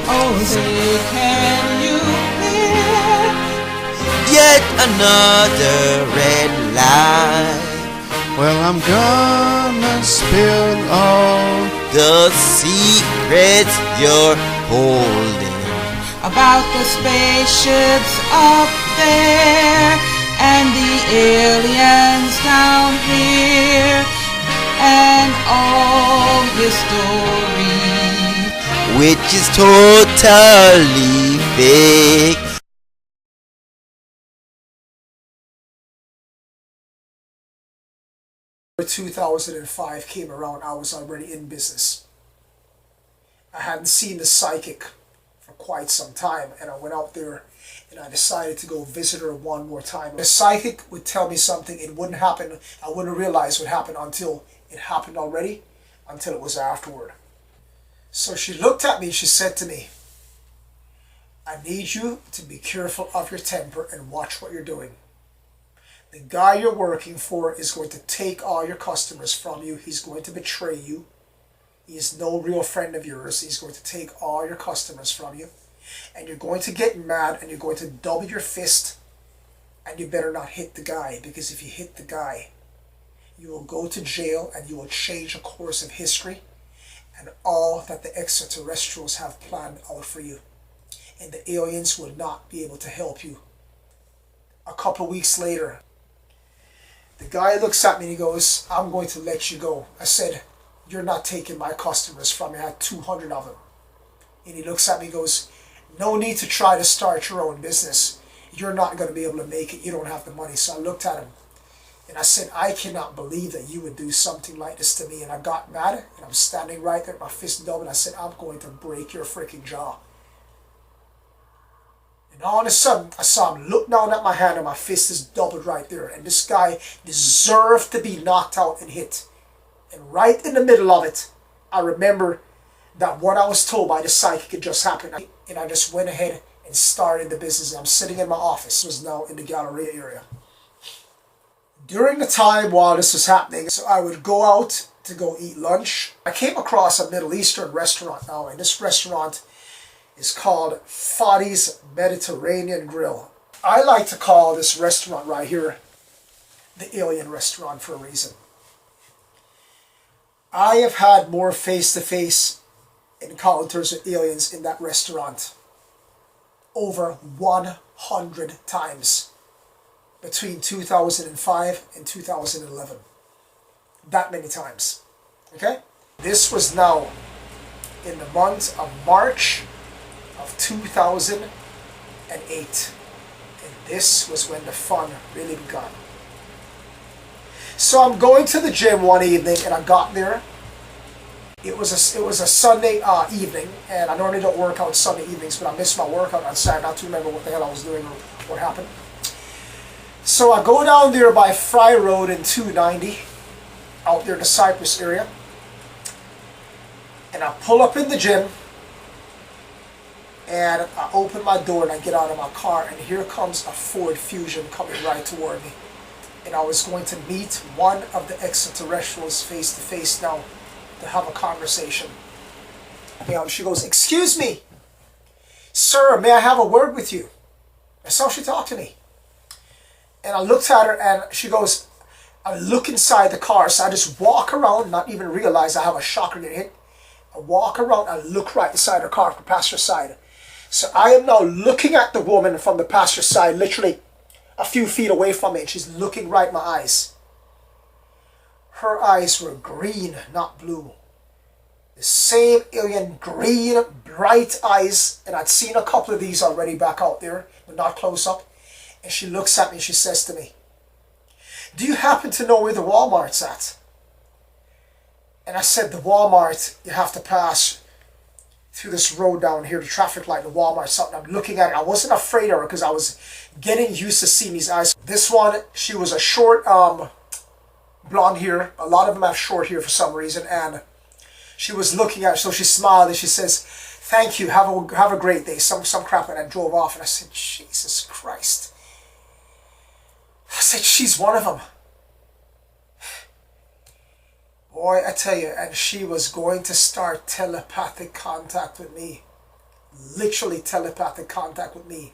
Oh, say, can you hear? Yet another red light. Well, I'm gonna spill all The secrets you're holding About the spaceships up there and the aliens down here and all history, which is totally fake. 2005 came around, I was already in business. I hadn't seen the psychic for quite some time, and I went out there and I decided to go visit her one more time. The psychic would tell me something, it wouldn't happen, I wouldn't realize what happened until it happened already, until it was afterward. So she looked at me, she said to me, I need you to be careful of your temper and watch what you're doing. The guy you're working for is going to take all your customers from you. He's going to betray you. He is no real friend of yours. He's going to take all your customers from you. And you're going to get mad and you're going to double your fist. And you better not hit the guy, because if you hit the guy, you will go to jail and you will change the course of history and all that the extraterrestrials have planned out for you. And the aliens will not be able to help you. A couple of weeks later, the guy looks at me and he goes, I'm going to let you go. I said, you're not taking my customers from me. I had 200 of them. And he looks at me and goes, no need to try to start your own business. You're not going to be able to make it. You don't have the money. So I looked at him and I said, I cannot believe that you would do something like this to me. And I got mad and I'm standing right there, my fist doubled. I said, I'm going to break your freaking jaw. And all of a sudden, I saw him look down at my hand and my fist is doubled right there. And this guy deserved to be knocked out and hit. And right in the middle of it, I remember that what I was told by the psychic had just happened. And I just went ahead and started the business. And I'm sitting in my office. It was now in the Galleria area. During the time while this was happening, so I would go out to go eat lunch. I came across a Middle Eastern restaurant now. And this restaurant is called Fadi's Mediterranean Grill. I like to call this restaurant right here the alien restaurant for a reason. I have had more face-to-face encounters with aliens in that restaurant over 100 times between 2005 and 2011. That many times. Okay? This was now in the month of March of 2008, and this was when the fun really began. So I'm going to the gym one evening, and I got there. It was a Sunday evening, and I normally don't work out Sunday evenings, but I missed my workout on Saturday. Not to remember what the hell I was doing or what happened. So I go down there by Fry Road in 290, out there in the Cypress area, and I pull up in the gym. And I open my door and I get out of my car, and here comes a Ford Fusion coming right toward me. And I was going to meet one of the extraterrestrials face to face now to have a conversation. And she goes, excuse me, sir, may I have a word with you? That's how she talked to me. And I looked at her and she goes, I look inside the car. So I just walk around, not even realize I have a shocker get hit. I walk around and look right inside her car, the passenger side. So I am now looking at the woman from the passenger side, literally a few feet away from me, and she's looking right in my eyes. Her eyes were green, not blue. The same alien green, bright eyes, and I'd seen a couple of these already back out there, but not close up. And she looks at me and she says to me, do you happen to know where the Walmart's at? And I said, the Walmart, you have to pass through this road down here, the traffic light, the Walmart, something. I'm looking at it. I wasn't afraid of her because I was getting used to seeing these eyes. This one, she was a short blonde hair. A lot of them have short hair for some reason. And she was looking at it, so she smiled and she says, thank you, have a great day. Some crap, and I drove off and I said, Jesus Christ. I said, she's one of them. Boy, I tell you, and she was going to start telepathic contact with me literally telepathic contact with me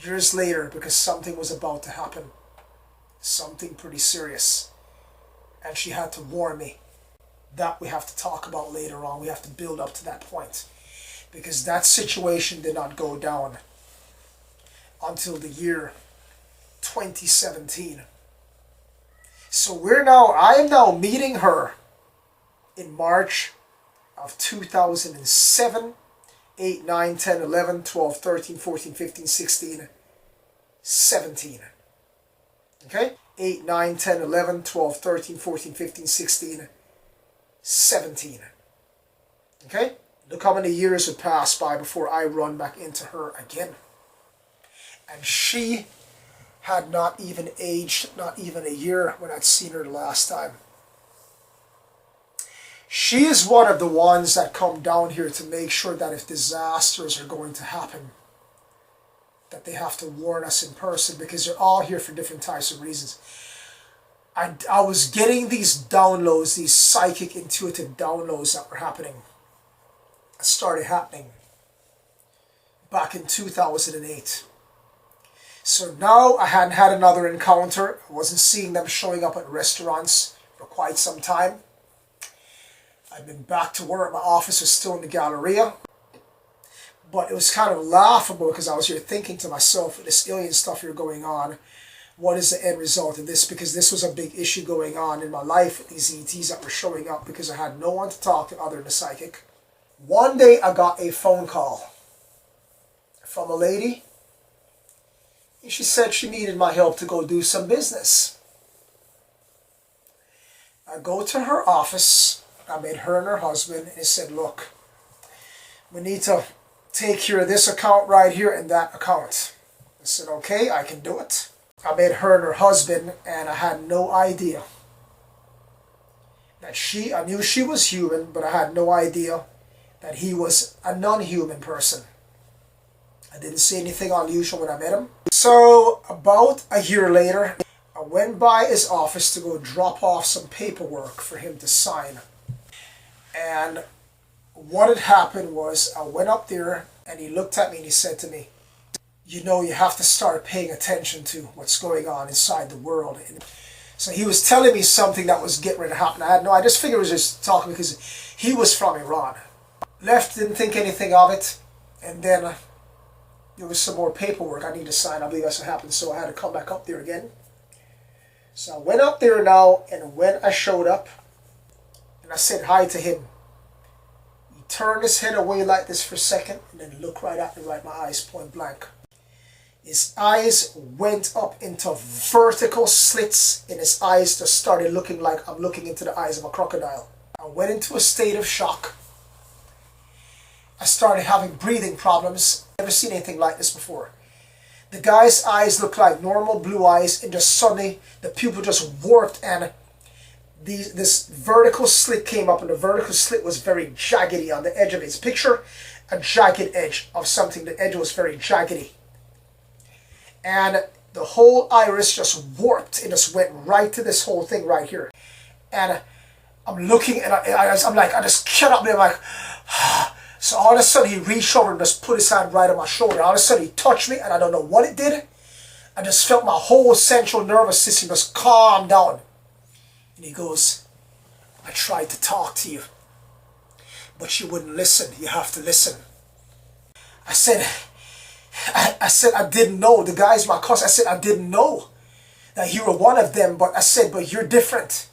years later because something was about to happen. Something pretty serious. And she had to warn me. That we have to talk about later on. We have to build up to that point. Because that situation did not go down until the year 2017. So I am now meeting her in March of 2007, 8, 9, 10, 11, 12, 13, 14, 15, 16, 17. Okay? 8, 9, 10, 11, 12, 13, 14, 15, 16, 17. Okay? Look how many years would pass by before I run back into her again. And she had not even aged, not even a year when I'd seen her the last time. She is one of the ones that come down here to make sure that if disasters are going to happen, that they have to warn us in person, because they're all here for different types of reasons. I was getting these downloads, these psychic intuitive downloads that were happening. It started happening back in 2008. So now I hadn't had another encounter. I wasn't seeing them showing up at restaurants for quite some time. I'd been back to work. My office was still in the Galleria. But it was kind of laughable because I was here thinking to myself, with this alien stuff here going on, what is the end result of this? Because this was a big issue going on in my life with these ETs that were showing up because I had no one to talk to other than a psychic. One day I got a phone call from a lady. And she said she needed my help to go do some business. I go to her office. I met her and her husband and said, look, we need to take care of this account right here and that account. I said, okay, I can do it. I met her and her husband, and I had no idea that I knew she was human, but I had no idea that he was a non-human person. I didn't see anything unusual when I met him. So about a year later, I went by his office to go drop off some paperwork for him to sign. And what had happened was I went up there and he looked at me and he said to me, you know, you have to start paying attention to what's going on inside the world. And so he was telling me something that was getting ready to happen. I just figured he was just talking because he was from Iran. Left, didn't think anything of it. And then there was some more paperwork I need to sign. I believe that's what happened. So I had to come back up there again. So I went up there now, and when I showed up and I said hi to him, he turned his head away like this for a second and then looked right at me, right in my eyes, point blank. His eyes went up into vertical slits, and his eyes just started looking like I'm looking into the eyes of a crocodile. I went into a state of shock. I started having breathing problems. Never seen anything like this before. The guy's eyes looked like normal blue eyes, and just suddenly the pupil just warped, and this vertical slit came up, and the vertical slit was very jaggedy on the edge of it. Picture a jagged edge of something. The edge was very jaggedy. And the whole iris just warped and just went right to this whole thing right here. And I'm looking, and I just cannot believe, I'm like, so all of a sudden he reached over and just put his hand right on my shoulder. All of a sudden he touched me, and I don't know what it did. I just felt my whole central nervous system just calm down. And he goes, I tried to talk to you, but you wouldn't listen. You have to listen. I said, I didn't know. The guy's my cousin. I said, I didn't know that you were one of them, but I said, but you're different.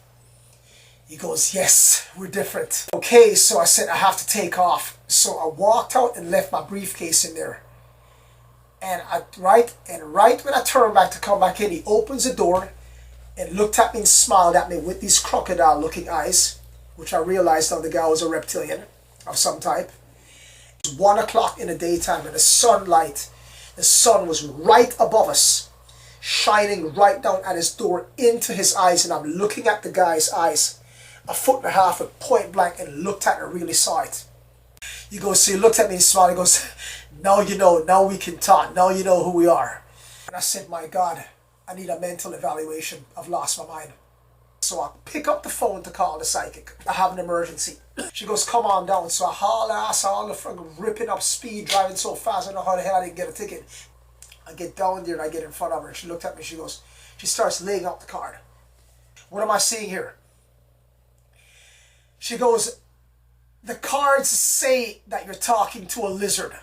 He goes, yes, we're different. Okay, so I said, I have to take off. So I walked out and left my briefcase in there. And right when I turned back to come back in, he opens the door and looked at me and smiled at me with these crocodile-looking eyes, which I realized now the guy was a reptilian of some type. It was 1 o'clock in the daytime, and the sun was right above us, shining right down at his door into his eyes, and I'm looking at the guy's eyes, 1.5 feet at point blank, and looked at it and really saw it. He goes, so he looked at me and smiled. He goes, now you know, now we can talk, now you know who we are. And I said, my God, I need a mental evaluation. I've lost my mind. So I pick up the phone to call the psychic. I have an emergency. She goes, come on down. So I haul ass all the fucking ripping up speed, driving so fast. I don't know how the hell I didn't get a ticket. I get down there and I get in front of her. And she looked at me. She goes, she starts laying out the card. What am I seeing here? She goes, the cards say that you're talking to a lizard.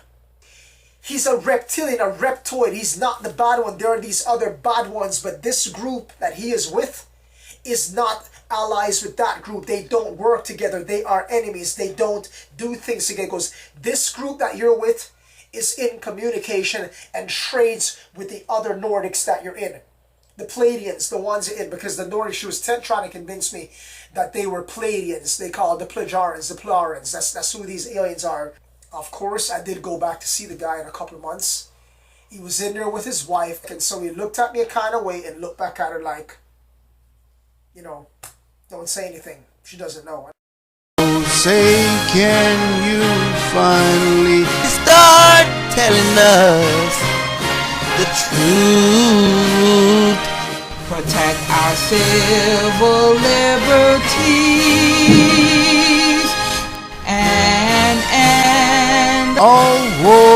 He's a reptilian, a reptoid. He's not the bad one. There are these other bad ones. But this group that he is with is not allies with that group. They don't work together. They are enemies. They don't do things together. He goes, this group that you're with is in communication and trades with the other Nordics that you're in. The Pleiadians, the ones in, because the Nordics, she was trying to convince me that they were Pleiadians. They called the Plejarians, the Plarians. That's who these aliens are. Of course, I did go back to see the guy in a couple of months. He was in there with his wife, and so he looked at me a kind of way and looked back at her like, you know, don't say anything. She doesn't know. Say, can you finally Start telling us the truth. Protect our civil liberties and all war?